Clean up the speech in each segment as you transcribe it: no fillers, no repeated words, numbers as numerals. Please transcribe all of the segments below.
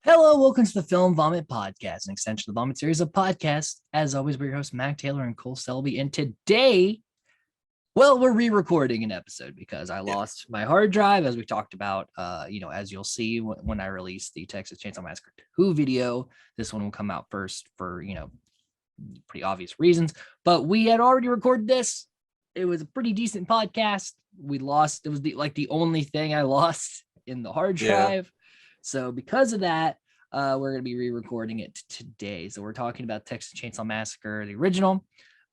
Hello, welcome to the Film Vomit Podcast, an extension of the Vomit series of podcasts. As always, we're your hosts, Mac Taylor and Cole Selby. And today, we're re-recording an episode because I lost my hard drive, as we talked about. As you'll see when I release the Texas Chainsaw Massacre 2 video, this one will come out first for pretty obvious reasons. But we had already recorded this. It was a pretty decent podcast. We lost. It was the only thing I lost in the hard drive. So because of that, we're going to be re-recording it today. So we're talking about Texas Chainsaw Massacre, the original.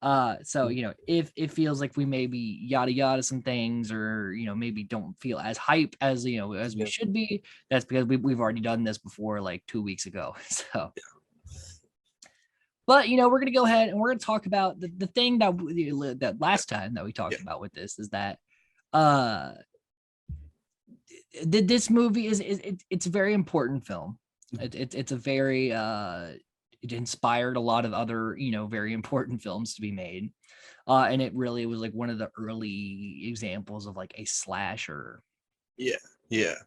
If it feels like we maybe yada yada some things, or maybe don't feel as hype as we should be, that's because we've already done this before, like 2 weeks ago. So, but we're gonna go ahead and we're gonna talk about the thing that last time that we talked about with this is that this movie it's a very important film. It's a very it inspired a lot of other very important films to be made, and it really was like one of the early examples of like a slasher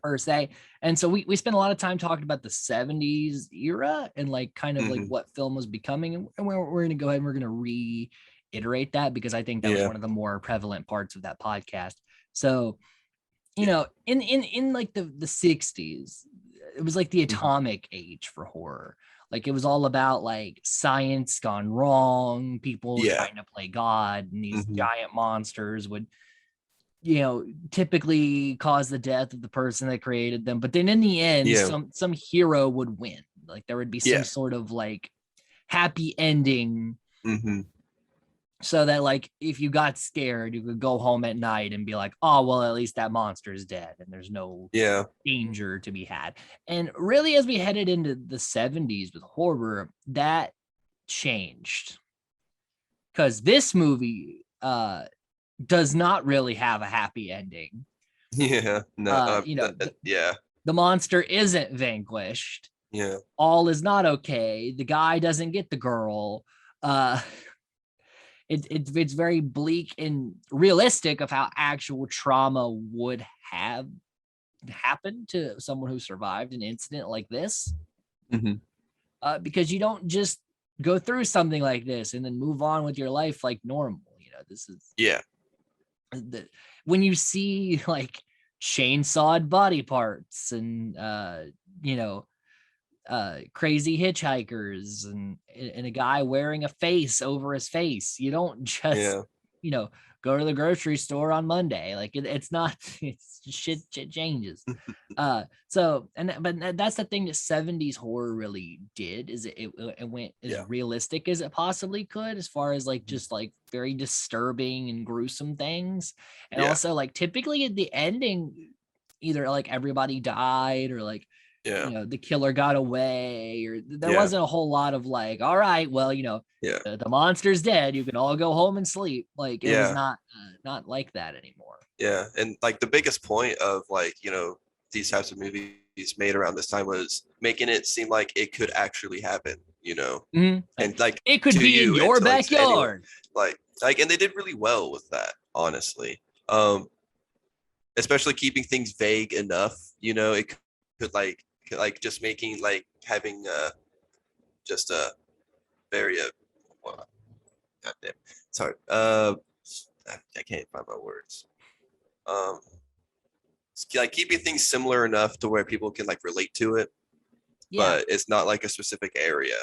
per se. And so we spent a lot of time talking about the 70s era and like kind of like what film was becoming, and we're gonna go ahead and we're gonna reiterate that because I think that was one of the more prevalent parts of that podcast. So in like the 60s, it was like the atomic age for horror. Like it was all about like science gone wrong, people trying to play God, and these giant monsters would typically cause the death of the person that created them. But then in the end, some hero would win. Like there would be some sort of like happy ending. So that like if you got scared, you could go home at night and be like, oh, well, at least that monster is dead and there's no danger to be had. And really, as we headed into the 70s with horror, that changed. Because this movie does not really have a happy ending. The monster isn't vanquished. All is not okay. The guy doesn't get the girl. It's very bleak and realistic of how actual trauma would have happened to someone who survived an incident like this. Because you don't just go through something like this and then move on with your life like normal. This is when you see like chainsawed body parts and crazy hitchhikers and a guy wearing a face over his face. You don't just go to the grocery store on Monday. Like it's not, it's shit changes. But that's the thing that 70s horror really did, is it went as realistic as it possibly could, as far as like just like very disturbing and gruesome things. And also like typically at the ending, either like everybody died or like the killer got away, or there wasn't a whole lot of like, all right, well, the monster's dead, you can all go home and sleep. Like it was not like that anymore. And like the biggest point of like these types of movies made around this time was making it seem like it could actually happen, and like it could be in your backyard. Like and they did really well with that, honestly. Especially keeping things vague enough, it could like just making like having just a very goddamn, sorry, I can't find my words. Like keeping things similar enough to where people can like relate to it, but it's not like a specific area.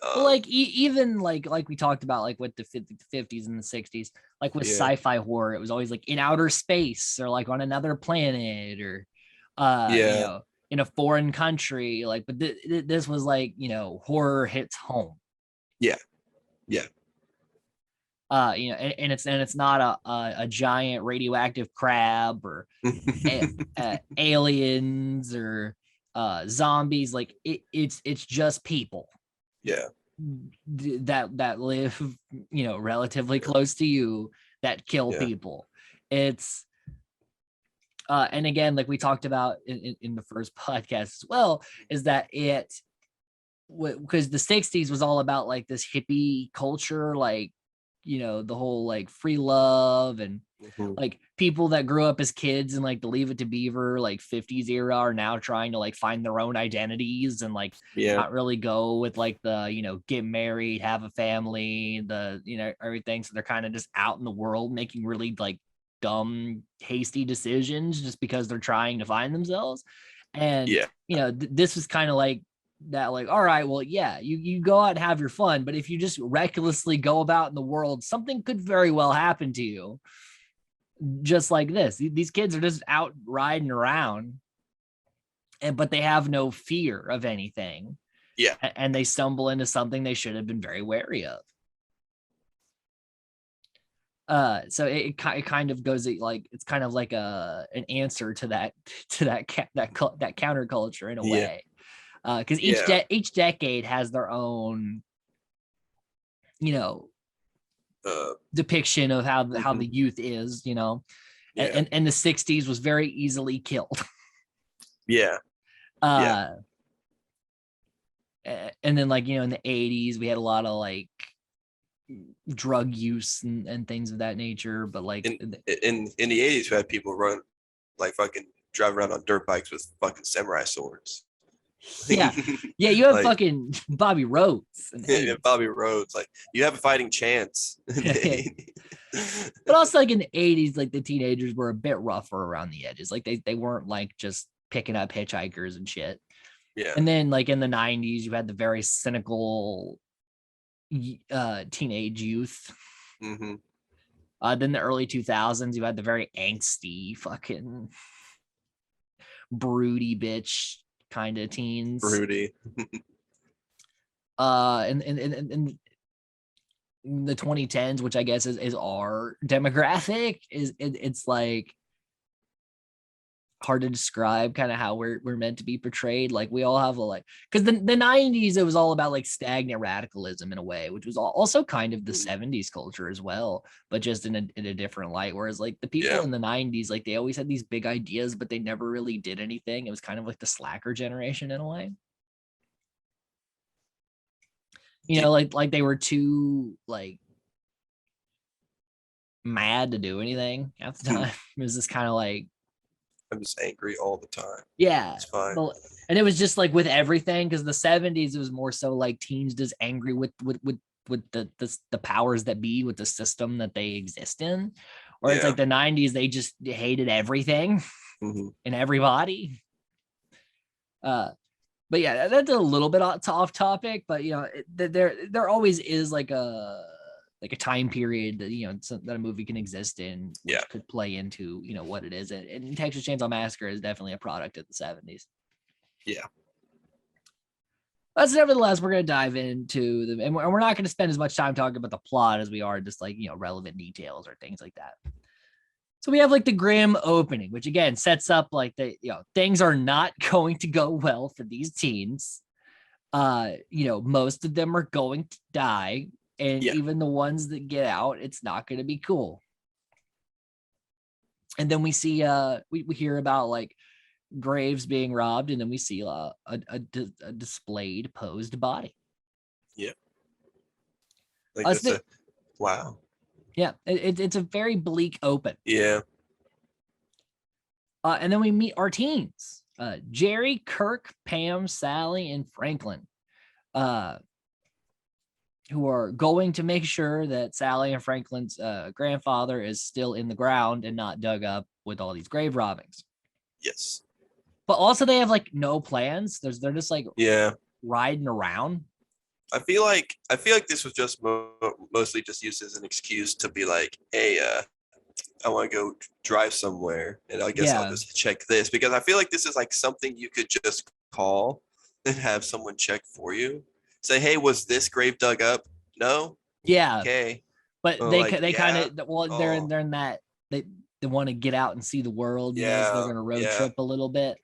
Well, like even like we talked about, like with the 50s and the 60s, like with sci-fi horror, it was always like in outer space or like on another planet or in a foreign country. Like, but this was like horror hits home. And it's not a giant radioactive crab or aliens or zombies. Like it's just people that live relatively close to you, that kill people. It's and again, like we talked about in the first podcast as well, is that because the 60s was all about like this hippie culture, like the whole like free love and like people that grew up as kids and like the Leave It to Beaver like 50s era are now trying to like find their own identities and like not really go with like the get married, have a family, the everything. So they're kind of just out in the world making really like dumb, hasty decisions just because they're trying to find themselves. And this was kind of like that, like, all right, well, yeah, you go out and have your fun, but if you just recklessly go about in the world, something could very well happen to you. Just like this, these kids are just out riding around, but they have no fear of anything. Yeah, and they stumble into something they should have been very wary of. So it kind of goes like it's kind of like an answer to that counterculture in a way, because each decade has their own depiction of how the youth is, and the 60s was very easily killed. And then like in the 80s we had a lot of like drug use and things of that nature, but like in the 80s we had people run like fucking drive around on dirt bikes with fucking samurai swords. You have like, fucking Bobby Rhodes Bobby Rhodes, like you have a fighting chance. But also like in the 80s, like the teenagers were a bit rougher around the edges, like they weren't like just picking up hitchhikers and shit. And then like in the 90s you had the very cynical teenage youth. Then the early 2000s you had the very angsty fucking broody bitch kind of teens. Broody. And the 2010s, which I guess is our demographic, it's like hard to describe kind of how we're meant to be portrayed. Like we all have because the 90s, it was all about like stagnant radicalism in a way, which was also kind of the 70s culture as well, but just in a different light. Whereas like the people in the 90s, like they always had these big ideas, but they never really did anything. It was kind of like the slacker generation in a way. Like they were too like mad to do anything at the time. It was just kind of like, I'm just angry all the time. Yeah, it's fine. And it was just like with everything, because the 70s it was more so like teens just angry with the powers that be, with the system that they exist in. Or it's like the 90s, they just hated everything and everybody. But yeah, that's a little bit off topic, but there always is like a time period that that a movie can exist in, which could play into what it is. And Texas Chainsaw Massacre is definitely a product of the 70s. But nevertheless, we're going to dive into them, and we're not going to spend as much time talking about the plot as we are just like relevant details or things like that. So we have like the grim opening, which again sets up like things are not going to go well for these teens. Most of them are going to die. And even the ones that get out, it's not going to be cool. And then we see, we hear about like graves being robbed, and then we see a displayed, posed body. Wow. Yeah, it's a very bleak open. And then we meet our teens, Jerry, Kirk, Pam, Sally, and Franklin. Who are going to make sure that Sally and Franklin's grandfather is still in the ground and not dug up with all these grave robbings. Yes. But also they have like no plans. They're just like riding around. I feel like this was just mostly just used as an excuse to be like, hey, I want to go drive somewhere, and I guess I'll just check this, because I feel like this is like something you could just call and have someone check for you. Say, hey, was this grave dug up? No. Yeah. Okay. But they kind of they're in that they want to get out and see the world. So they're going to road trip a little bit.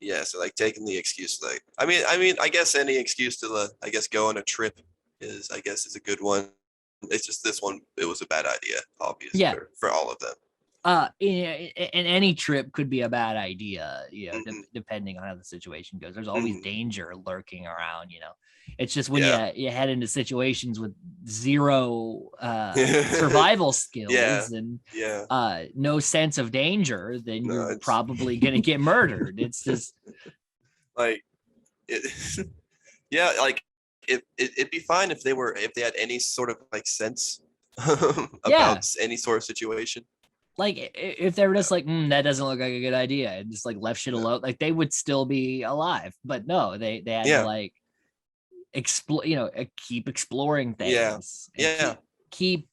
Yeah. So like taking the excuse, like I mean, I guess any excuse to go on a trip is a good one. It's just this one, it was a bad idea, obviously. For all of them. And any trip could be a bad idea, depending on how the situation goes. There's always danger lurking around, It's just when Yeah. you head into situations with zero survival Yeah. skills and Yeah. no sense of danger, then No, you're it's probably gonna get murdered. It's just like it. Yeah, like it'd be fine if they had any sort of like sense yeah. about any sort of situation. Like if they were just No, like that doesn't look like a good idea and just like left shit no. alone, like they would still be alive. But no, they had to Yeah. like explore, keep exploring Yeah. things and Yeah. keep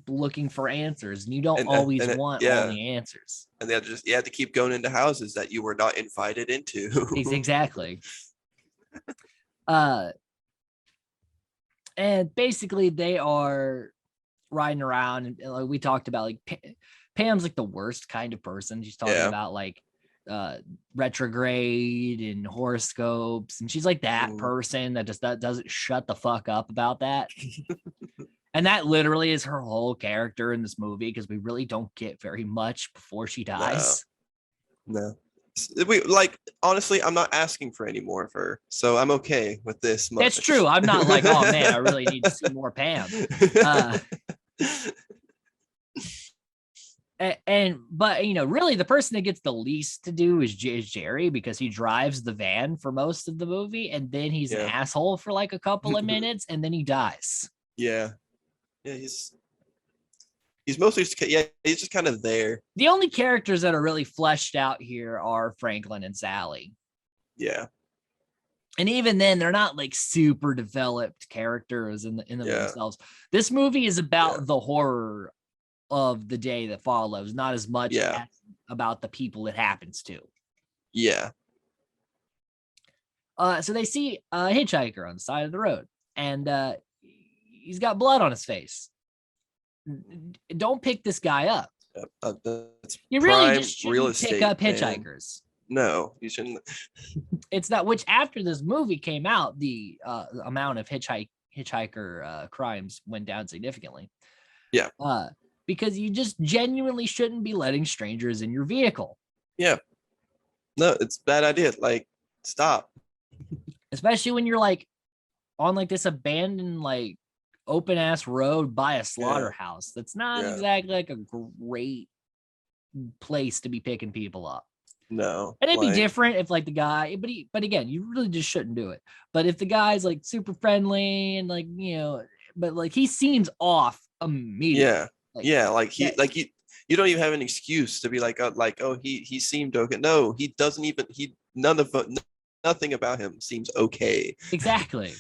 looking for answers, and you don't And always want all yeah. the answers. And they had to just you had to keep going into houses that you were not invited into. Exactly. uh and basically they are riding around, and like we talked about, like Pam's like the worst kind of person. She's talking Yeah. about like retrograde and horoscopes, and she's like that person that just doesn't shut the fuck up about that. And that literally is her whole character in this movie, because we really don't get very much before she No. dies. No. We like honestly, I'm not asking for any more of her, so I'm okay with this much. That's true. I'm not like, oh man, I really need to see more Pam. But really the person that gets the least to do is Jerry, because he drives the van for most of the movie, and then he's an asshole for like a couple of minutes, and then he dies. Yeah. Yeah, he's mostly just, he's just kind of there. The only characters that are really fleshed out here are Franklin and Sally. Yeah. And even then, they're not like super developed characters in themselves. This movie is about the horror of the day that follows, not as much as about the people it happens to. Yeah. So they see a hitchhiker on the side of the road, and he's got blood on his face. Don't pick this guy up. You really just shouldn't pick up hitchhikers. No, you shouldn't. It's not, which after this movie came out, the amount of hitchhiker crimes went down significantly. Yeah. Because you just genuinely shouldn't be letting strangers in your vehicle. Yeah. No, it's a bad idea. Like, stop. Especially when you're like on like this abandoned, like open ass road by a slaughterhouse. That's not exactly like a great place to be picking people up. No. And it'd be different if like the guy, but again, you really just shouldn't do it. But if the guy's like super friendly and like, but like he seems off immediately. Yeah. You don't even have an excuse to be like, he seemed okay. No, he doesn't even, nothing about him seems okay. Exactly.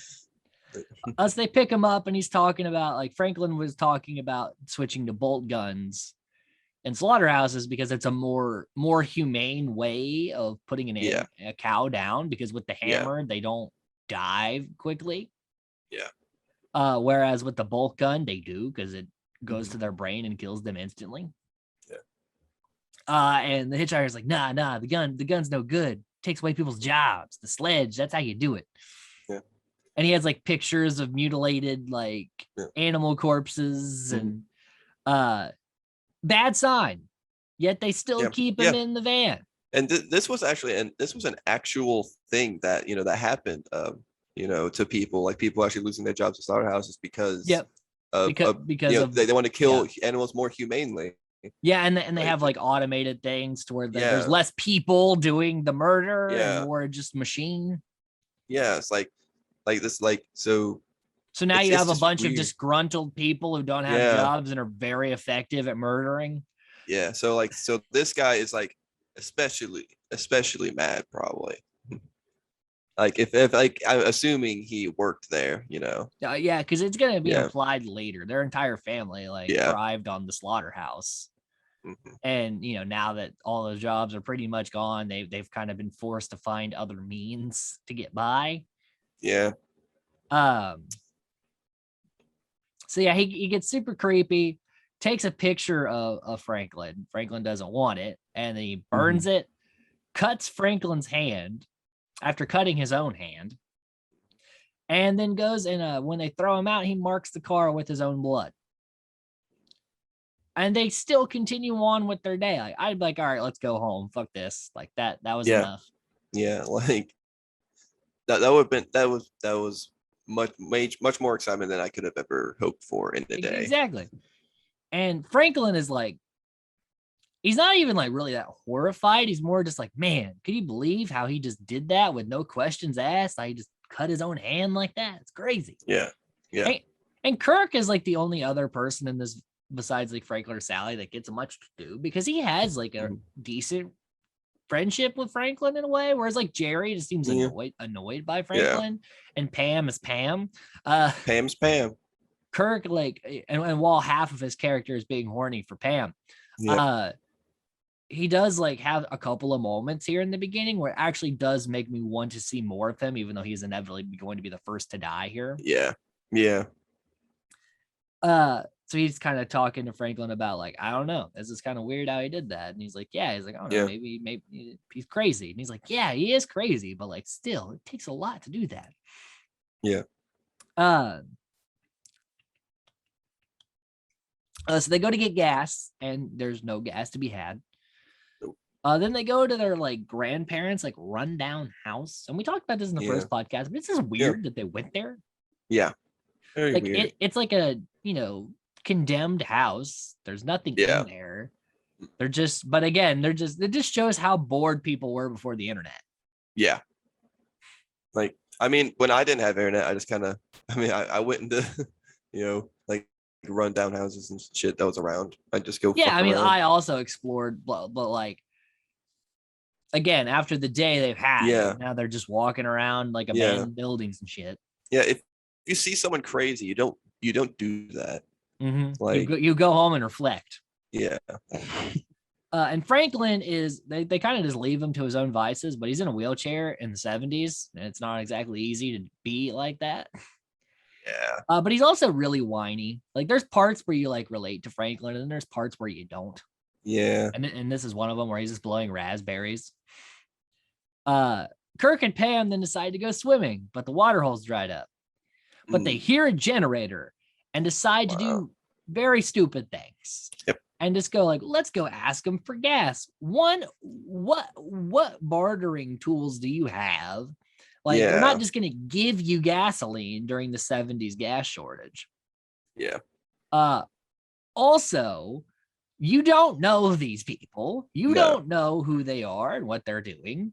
They pick him up, and he's talking about, like, Franklin was talking about switching to bolt guns and slaughterhouses because it's a more humane way of putting a cow down, because with the hammer they don't die quickly. Yeah. Whereas with the bolt gun they do, because it goes to their brain and kills them instantly. Yeah. And the hitchhiker's like, nah, the gun's no good. It takes away people's jobs. The sledge, that's how you do it. Yeah. And he has like pictures of mutilated like animal corpses and bad sign. Yet they still keep him in the van. And this was an actual thing that that happened. To people, like people actually losing their jobs at slaughterhouses because they want to kill animals more humanely. Yeah, and they have like automated things to where there's less people doing the murder and more just machine. Yeah, it's like this, so now you have a bunch of disgruntled people who don't have jobs and are very effective at murdering. Yeah, so this guy is like especially mad probably. Like if like I'm assuming he worked there, yeah, because it's gonna be implied later. Their entire family thrived on the slaughterhouse. And now that all those jobs are pretty much gone, they've kind of been forced to find other means to get by. Yeah. So yeah, he gets super creepy, takes a picture of Franklin. Franklin doesn't want it, and then he burns it, cuts Franklin's hand after cutting his own hand, and then goes and when they throw him out, he marks the car with his own blood. And they still continue on with their day. Like, I'd be like, all right, let's go home. Fuck this. Like that was enough. Yeah, like that would have been that was much more excitement than I could have ever hoped for in a day. Exactly. And Franklin is like, he's not even like really that horrified. He's more just like, man, can you believe how he just did that with no questions asked? How he just cut his own hand like that? It's crazy. Yeah. Yeah. And Kirk is like the only other person in this besides like Franklin or Sally that gets much to do because he has like a decent friendship with Franklin in a way, whereas like Jerry just seems annoyed by Franklin, and Pam is Pam. Pam's Pam. Kirk, like, and while half of his character is being horny for Pam, he does like have a couple of moments here in the beginning where it actually does make me want to see more of him, even though he's inevitably going to be the first to die here. Yeah. Yeah. So he's kind of talking to Franklin about like, I don't know, this is kind of weird how he did that. And he's like, yeah, he's like, I don't know, maybe he's crazy. And he's like, yeah, he is crazy, but like still, it takes a lot to do that. Yeah. So they go to get gas and there's no gas to be had. Nope. Then they go to their like grandparents' like rundown house. And we talked about this in the first podcast, but it's just weird that they went there. Yeah. Very like weird. It's like a, condemned house. There's nothing in there. It just shows how bored people were before the internet. Yeah. Like, I mean, when I didn't have internet, I just kind of, I went into, like rundown houses and shit that was around. I just go. Yeah. Around. I also explored, but like, again, after the day they've had, now they're just walking around like abandoned buildings and shit. Yeah. If you see someone crazy, you don't do that. Mm-hmm. Like you go home and reflect. Yeah. And Franklin is they kind of just leave him to his own vices, but he's in a wheelchair in the 70s, and it's not exactly easy to be like that. Yeah. But he's also really whiny. Like there's parts where you like relate to Franklin, and then there's parts where you don't. Yeah. And this is one of them where he's just blowing raspberries. Kirk and Pam then decide to go swimming, but the water hole's dried up. But they hear a generator and decide to do very stupid things. Yep. And just go like, let's go ask them for gas. What bartering tools do you have? Like, they're not just going to give you gasoline during the 70s gas shortage. Yeah. Also, you don't know these people. You don't know who they are and what they're doing.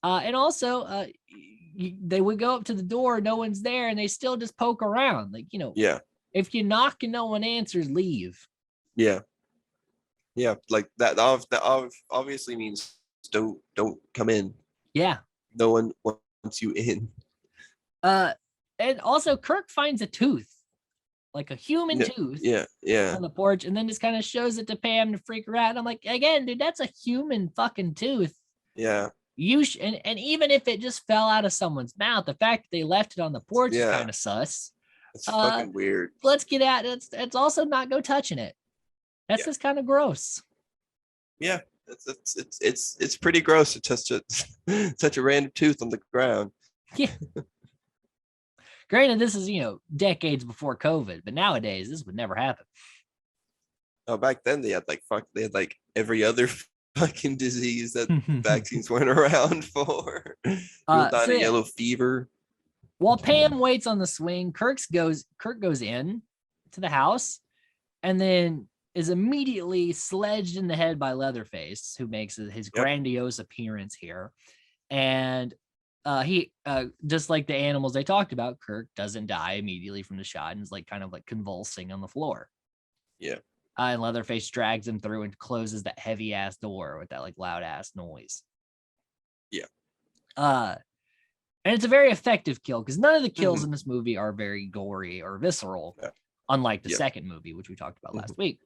And also, they would go up to the door, no one's there, and they still just poke around. Like, if you knock and no one answers, leave. Yeah. Yeah, like that obviously means don't come in. Yeah. No one wants you in. And also Kirk finds a tooth, like a human tooth. Yeah. On the porch, and then just kind of shows it to Pam to freak her out. And I'm like, again, dude, that's a human fucking tooth. Yeah. And even if it just fell out of someone's mouth, the fact that they left it on the porch is kind of sus. It's fucking weird. Let's get at it. It's also not go touching it. That's just kind of gross. Yeah, it's pretty gross to touch such a random tooth on the ground. Yeah. Granted, this is decades before COVID, but nowadays this would never happen. Oh, back then they had like every other fucking disease that vaccines weren't around for. Yellow fever. While Pam waits on the swing, Kirk goes in to the house, and then is immediately sledged in the head by Leatherface, who makes his grandiose appearance here. And he just like the animals they talked about, Kirk doesn't die immediately from the shot and is like kind of like convulsing on the floor. Yeah. And Leatherface drags him through and closes that heavy ass door with that like loud ass noise. Yeah. And it's a very effective kill because none of the kills in this movie are very gory or visceral, unlike the second movie, which we talked about last week.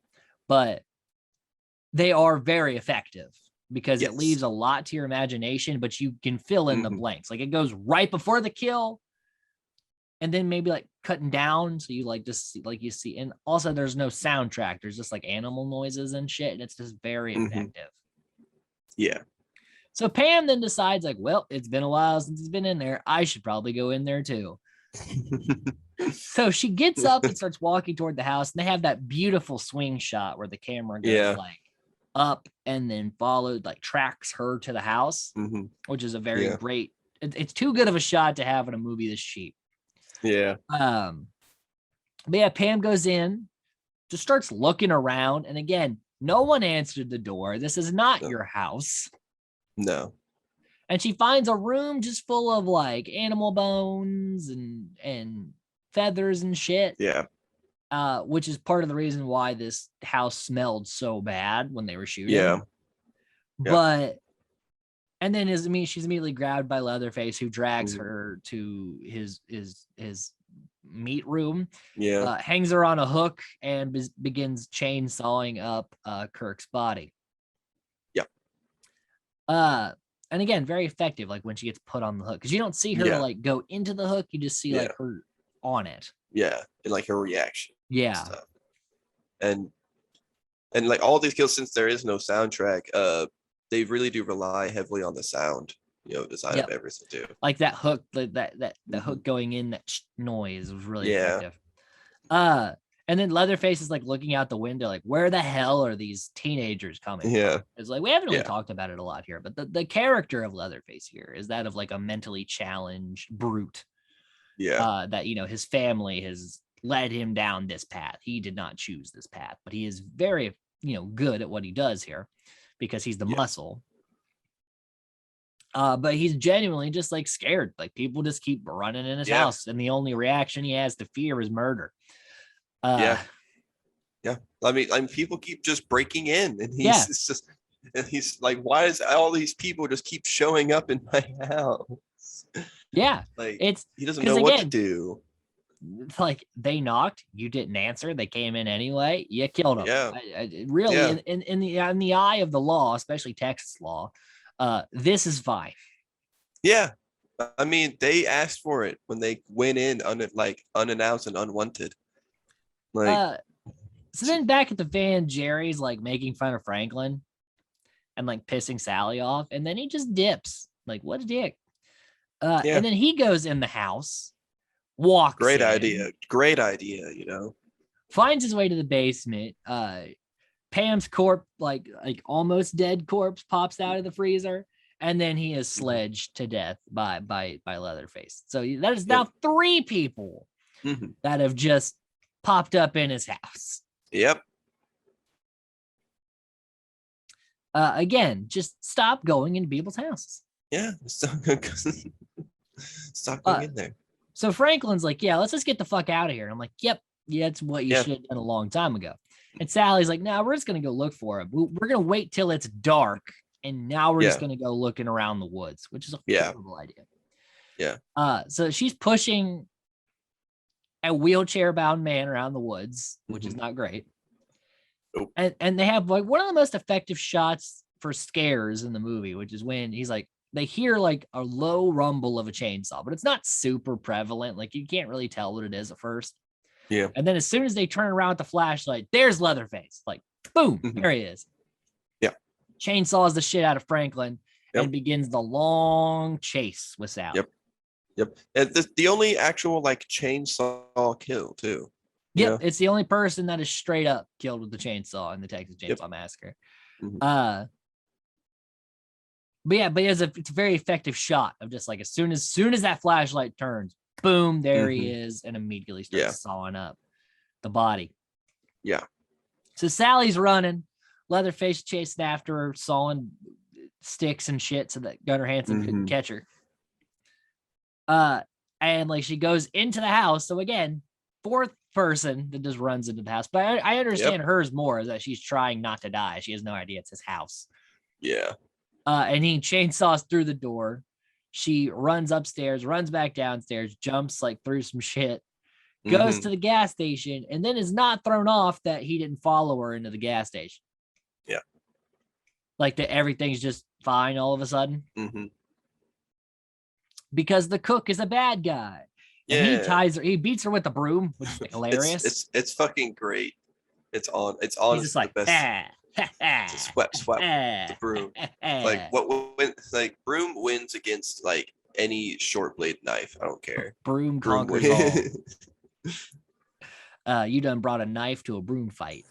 But they are very effective because it leaves a lot to your imagination, but you can fill in the blanks. Like it goes right before the kill, and then maybe like cutting down, so you like just like you see. And also, there's no soundtrack. There's just like animal noises and shit, and it's just very effective. Yeah. So Pam then decides, like, well, it's been a while since he's been in there. I should probably go in there too. So she gets up and starts walking toward the house, and they have that beautiful swing shot where the camera goes like up and then followed, like tracks her to the house, which is a very great. It's too good of a shot to have in a movie this cheap. Yeah. But yeah, Pam goes in, just starts looking around, and again, no one answered the door. This is not No. your house. No. And she finds a room just full of like animal bones and feathers and shit. Yeah. Which is part of the reason why this house smelled so bad when they were shooting. Yeah. But and then she's immediately grabbed by Leatherface, who drags Mm-hmm. her to his meat room. Yeah. Hangs her on a hook and begins chainsawing up Kirk's body. Yeah. And again, very effective. Like when she gets put on the hook, because you don't see her like go into the hook, you just see like her on it. Yeah, and like her reaction. Yeah. Stuff. And like all these kills, since there is no soundtrack, they really do rely heavily on the sound, design of everything too. Like that hook, that hook going in, that noise was really effective. And then Leatherface is like looking out the window, like, where the hell are these teenagers coming from? It's like, we haven't really talked about it a lot here, but the character of Leatherface here is that of like a mentally challenged brute. That, his family has led him down this path. He did not choose this path, but he is very, good at what he does here because he's the muscle. But he's genuinely just like scared. Like people just keep running in his house, and the only reaction he has to fear is murder. I mean, people keep just breaking in, and he's like, why does all these people just keep showing up in my house? Yeah, like he doesn't know what to do. Like they knocked, you didn't answer, they came in anyway, you killed them. Really, in the eye of the law, especially Texas law, this is fine. Yeah, I mean, they asked for it when they went in unannounced and unwanted. Like, so then back at the van, Jerry's like making fun of Franklin and like pissing Sally off, and then he just dips. Like, what a dick. And then he goes in the house, walks great in, idea, finds his way to the basement. Pam's corpse, like almost dead corpse, pops out of the freezer, and then he is sledged to death by Leatherface. So that is now 3 people that have just popped up in his house. Yep. Again, just stop going into people's houses. Yeah, stop going in there. So Franklin's like, yeah, let's just get the fuck out of here. And I'm like, yep, it's what you should have done a long time ago. And Sally's like, no, we're just going to go look for him. We're going to wait till it's dark. And now we're just going to go looking around the woods, which is a horrible idea. Yeah. So she's pushing a wheelchair-bound man around the woods, which is not great. Nope. And they have like one of the most effective shots for scares in the movie, which is when he's like, they hear like a low rumble of a chainsaw, but it's not super prevalent. Like you can't really tell what it is at first. Yeah. And then as soon as they turn around with the flashlight, there's Leatherface. Like, boom, there he is. Yeah. Chainsaws the shit out of Franklin and begins the long chase with Sally. Yep. And the only actual like chainsaw kill too. Yep. It's the only person that is straight up killed with the chainsaw in the Texas Chainsaw Massacre. But it's a very effective shot of just like as soon as that flashlight turns, boom, there he is, and immediately starts sawing up the body. Yeah. So Sally's running, Leatherface chasing after her, sawing sticks and shit so that Gunnar Hansen couldn't catch her. And like she goes into the house. So again, 4th person that just runs into the house. But I understand hers more is that she's trying not to die. She has no idea it's his house. Yeah. And he chainsaws through the door. She runs upstairs, runs back downstairs, jumps like through some shit, goes to the gas station, and then is not thrown off that he didn't follow her into the gas station. Yeah. Like that everything's just fine all of a sudden. Because the cook is a bad guy. And he beats her with the broom, which is hilarious. It's fucking great. It's He's just like, the best. Swap the broom. Like what win? Like broom wins against like any short blade knife. I don't care. Broom conquers all. You done brought a knife to a broom fight.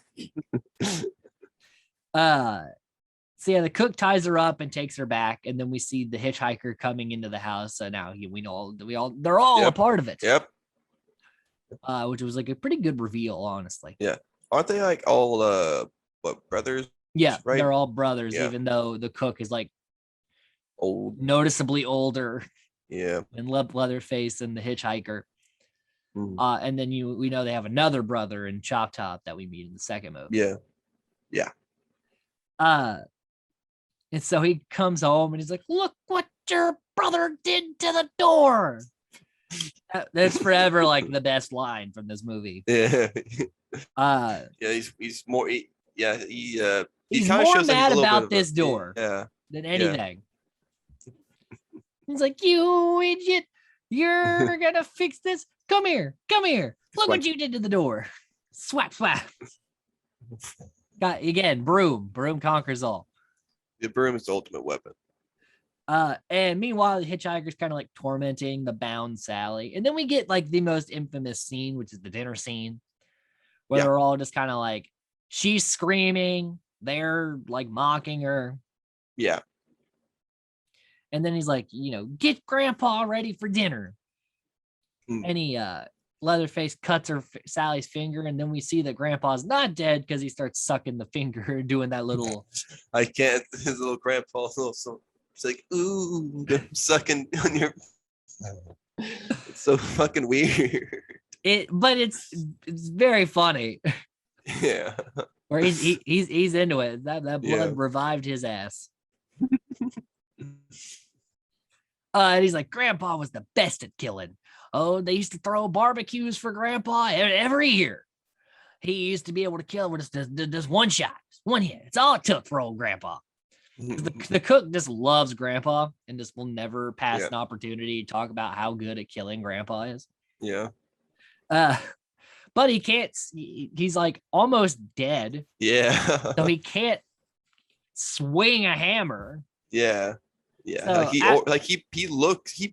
So the cook ties her up and takes her back, and then we see the hitchhiker coming into the house. So now they're all a part of it. Yep. which was like a pretty good reveal, honestly. Yeah. Aren't they like all what brothers? Yeah, Right? they're all brothers, Yeah. even though the cook is like Old. noticeably older Yeah. and Leatherface and the hitchhiker. Mhm. And then we know they have another brother in Chop Top that we meet in the second movie. Yeah. Yeah. Uh, and so he comes home and he's like, "Look what your brother did to the door." That's forever like the best line from this movie. Yeah. Uh, Yeah, he's more yeah, he he's kind of more shows that he's mad a little bit about of a this door yeah. than Yeah. anything. He's like, "You idiot, you're gonna fix this. Come here, come here. Look what you did to the door." Swap, swap. Got again, broom conquers all. The broom is the ultimate weapon. And meanwhile, the hitchhiker's kind of like tormenting the bound Sally. And then we get like the most infamous scene, which is the dinner scene, where they're all just kind of like, she's screaming, they're like mocking her. Yeah. And then he's like, get grandpa ready for dinner. Mm. And he Leatherface cuts Sally's finger, and then we see that grandpa's not dead because he starts sucking the finger, doing that little I can't his little grandpa's little so it's like, ooh, I'm sucking on your it's so fucking weird. But it's very funny. Yeah. Where he's into it. That blood revived his ass. And he's like, Grandpa was the best at killing. Oh, they used to throw barbecues for Grandpa every year. He used to be able to kill with just one shot, one hit. It's all it took for old Grandpa. The cook just loves Grandpa and just will never pass an opportunity to talk about how good at killing Grandpa is. Yeah. But he can't. He's like almost dead. Yeah. So he can't swing a hammer. Yeah. Yeah. So he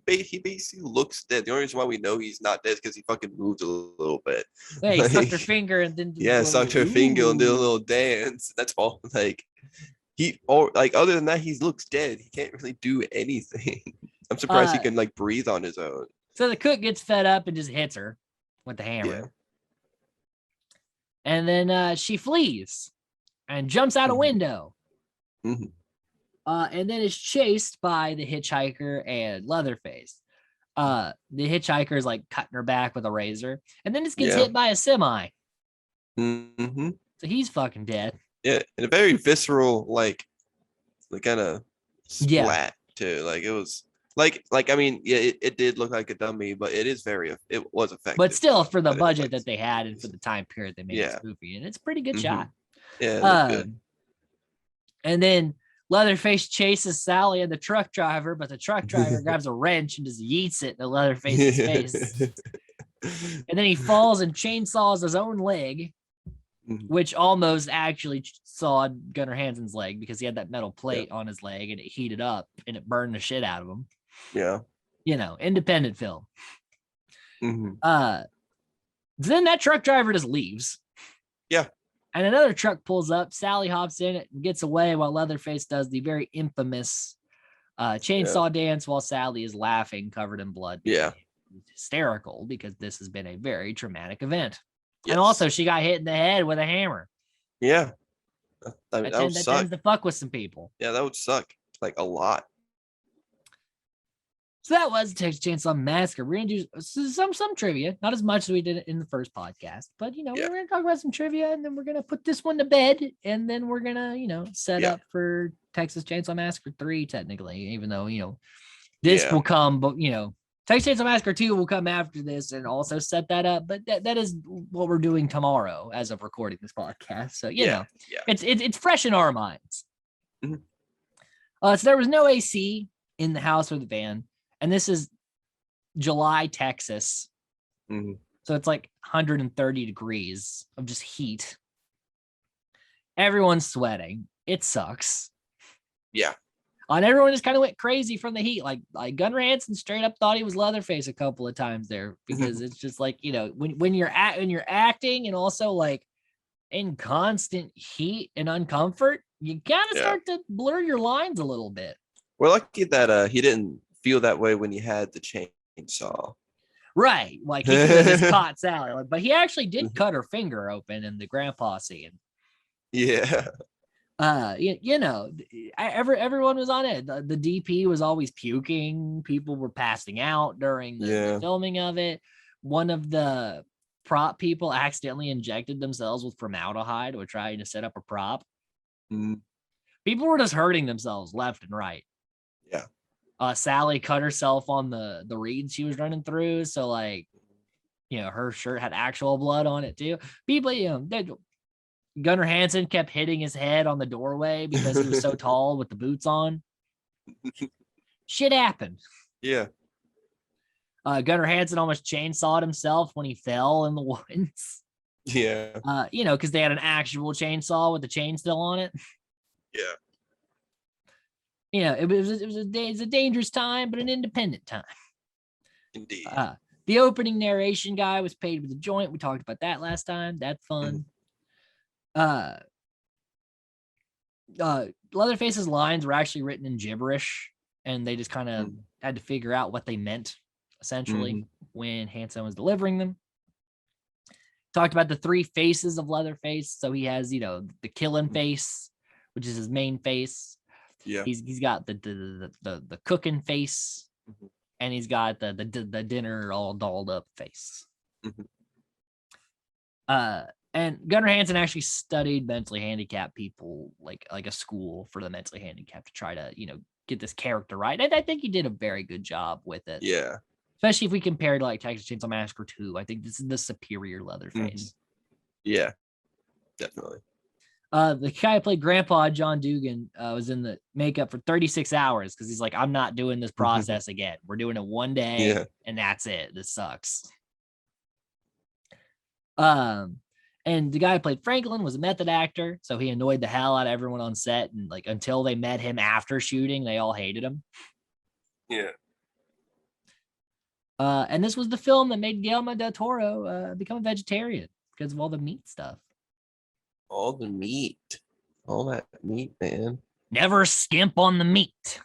basically looks dead. The only reason why we know he's not dead is because he fucking moved a little bit. Yeah, he sucked her finger and then sucked her finger and did a little dance. That's all. Like other than that, he looks dead. He can't really do anything. I'm surprised he can like breathe on his own. So the cook gets fed up and just hits her with the hammer. Yeah. And then she flees and jumps out a window. Mm-hmm. And then is chased by the hitchhiker and Leatherface. The hitchhiker is like cutting her back with a razor, and then just gets hit by a semi. Mm-hmm. So he's fucking dead. Yeah, and a very visceral, like kind of splat too. Like it was like I mean, yeah, it did look like a dummy, but it was effective. But still, for the budget that they had and for the time period they made this movie, and it's a pretty good shot. Yeah, good. And then Leatherface chases Sally and the truck driver, but the truck driver grabs a wrench and just yeets it in Leatherface's face. And then he falls and chainsaws his own leg, which almost actually sawed Gunnar Hansen's leg because he had that metal plate on his leg and it heated up and it burned the shit out of him. Yeah. Independent film. Then that truck driver just leaves. Yeah. And another truck pulls up. Sally hops in it and gets away while Leatherface does the very infamous chainsaw dance while Sally is laughing, covered in blood. Yeah. Hysterical because this has been a very traumatic event. Yes. And also she got hit in the head with a hammer. Yeah. That tends to fuck with some people. Yeah, that would suck. Like a lot. So that was Texas Chainsaw Massacre. We're gonna do some trivia, not as much as we did in the first podcast, but we're gonna talk about some trivia, and then we're gonna put this one to bed, and then we're gonna set up for Texas Chainsaw Massacre 3, technically, even though this will come, but Texas Chainsaw Massacre 2 will come after this and also set that up. But that is what we're doing tomorrow as of recording this podcast. So it's fresh in our minds. So there was no AC in the house or the van. And this is July, Texas. So it's like 130 degrees of just heat. Everyone's sweating. It sucks. Yeah. And everyone just kind of went crazy from the heat. Like Gunnar Hansen straight up thought he was Leatherface a couple of times there because it's just like, when you're acting and also like in constant heat and uncomfort, you kind of start to blur your lines a little bit. We're lucky that he didn't feel that way when he had the chainsaw. Right. Like he could have just caught Sally. Like, but he actually did cut her finger open in the grandpa scene. Yeah. Everyone was on it. The DP was always puking. People were passing out during the filming of it. One of the prop people accidentally injected themselves with formaldehyde or trying to set up a prop. People were just hurting themselves left and right. Yeah. Sally cut herself on the reeds she was running through. So like, her shirt had actual blood on it too. People, Gunnar Hansen kept hitting his head on the doorway because he was so tall with the boots on. Shit happened. Yeah. Gunnar Hansen almost chainsawed himself when he fell in the woods. Yeah. Because they had an actual chainsaw with the chain still on it. Yeah. It was a dangerous time, but an independent time. Indeed. The opening narration guy was paid with a joint. We talked about that last time. That's fun. Leatherface's lines were actually written in gibberish, and they just kind of had to figure out what they meant, essentially, when Hansen was delivering them. Talked about the three faces of Leatherface. So he has, the killing face, which is his main face. Yeah. He's got the cooking face, and he's got the dinner all dolled up face. And Gunnar Hansen actually studied mentally handicapped people, like a school for the mentally handicapped, to try to, get this character right. And I think he did a very good job with it. Yeah. Especially if we compare to like Texas Chainsaw Massacre 2. I think this is the superior Leatherface. Yeah, definitely. The guy who played Grandpa, John Dugan, was in the makeup for 36 hours because he's like, I'm not doing this process again. We're doing it one day, and that's it. This sucks. And the guy who played Franklin was a method actor, so he annoyed the hell out of everyone on set. And like until they met him after shooting, they all hated him. Yeah. And this was the film that made Guillermo del Toro become a vegetarian because of all the meat stuff. All the meat. All that meat, man. Never skimp on the meat.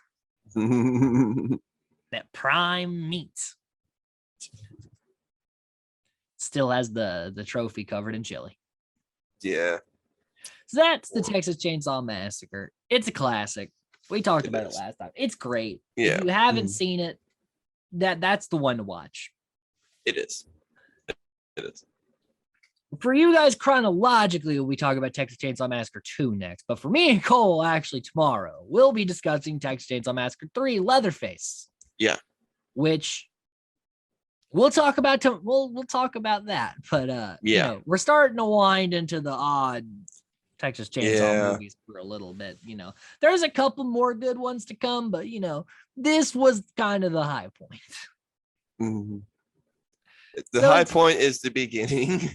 That prime meat. Still has the trophy covered in chili. Yeah. So that's the Texas Chainsaw Massacre. It's a classic. We talked about it last time. It's great. Yeah. If you haven't seen it, that's the one to watch. It is. It is. For you guys, chronologically, we'll be talking about Texas Chainsaw Massacre 2 next. But for me and Cole, actually, tomorrow, we'll be discussing Texas Chainsaw Massacre 3, Leatherface. Yeah. Which we'll talk about. We'll talk about that. But we're starting to wind into the odd Texas Chainsaw movies for a little bit. There's a couple more good ones to come, but this was kind of the high point. Mm-hmm. The high point is the beginning.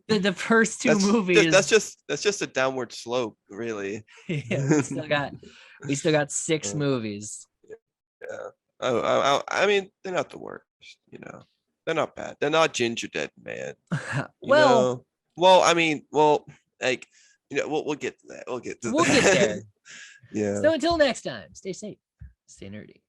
the first two movies. That's just a downward slope, really. Yeah, we still got 6 movies. Yeah. I mean, they're not the worst. They're not bad. They're not Ginger Dead Man. We'll get to that. We'll get there. Yeah. So until next time, stay safe, stay nerdy.